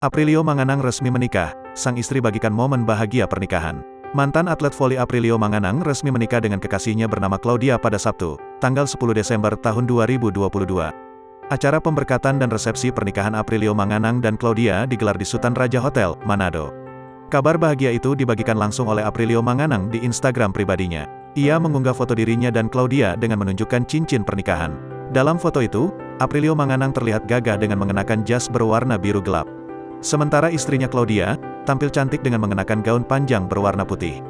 Aprilio Manganang resmi menikah, sang istri bagikan momen bahagia pernikahan. Mantan atlet voli Aprilio Manganang resmi menikah dengan kekasihnya bernama Claudia pada Sabtu, tanggal 10 Desember tahun 2022. Acara pemberkatan dan resepsi pernikahan Aprilio Manganang dan Claudia digelar di Sultan Raja Hotel, Manado. Kabar bahagia itu dibagikan langsung oleh Aprilio Manganang di Instagram pribadinya. Ia mengunggah foto dirinya dan Claudia dengan menunjukkan cincin pernikahan. Dalam foto itu, Aprilio Manganang terlihat gagah dengan mengenakan jas berwarna biru gelap. Sementara istrinya Claudia, tampil cantik dengan mengenakan gaun panjang berwarna putih.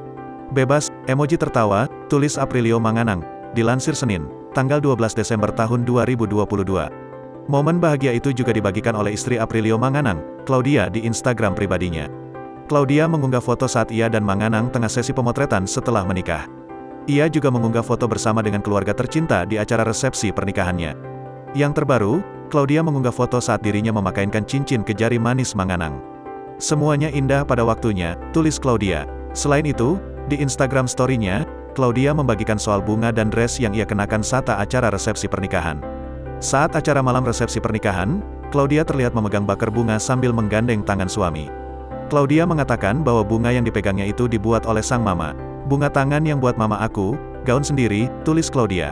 Bebas, emoji tertawa, tulis Aprilio Manganang, dilansir Senin, tanggal 12 Desember tahun 2022. Momen bahagia itu juga dibagikan oleh istri Aprilio Manganang, Claudia di Instagram pribadinya. Claudia mengunggah foto saat ia dan Manganang tengah sesi pemotretan setelah menikah. Ia juga mengunggah foto bersama dengan keluarga tercinta di acara resepsi pernikahannya. Yang terbaru, Claudia mengunggah foto saat dirinya memakaikan cincin ke jari manis Manganang. Semuanya indah pada waktunya, tulis Claudia. Selain itu, di Instagram story-nya, Claudia membagikan soal bunga dan dress yang ia kenakan saat acara resepsi pernikahan. Saat acara malam resepsi pernikahan, Claudia terlihat memegang bakar bunga sambil menggandeng tangan suami. Claudia mengatakan bahwa bunga yang dipegangnya itu dibuat oleh sang mama. Bunga tangan yang buat mama aku, gaun sendiri, tulis Claudia.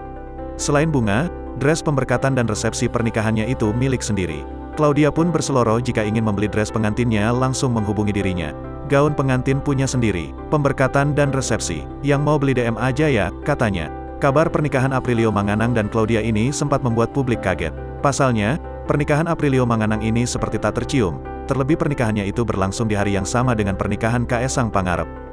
Selain bunga, dress pemberkatan dan resepsi pernikahannya itu milik sendiri. Claudia pun berseloroh jika ingin membeli dress pengantinnya langsung menghubungi dirinya. Gaun pengantin punya sendiri, pemberkatan dan resepsi. Yang mau beli DM aja ya, katanya. Kabar pernikahan Aprilio Manganang dan Claudia ini sempat membuat publik kaget. Pasalnya, pernikahan Aprilio Manganang ini seperti tak tercium. Terlebih pernikahannya itu berlangsung di hari yang sama dengan pernikahan Kaesang Pangarep.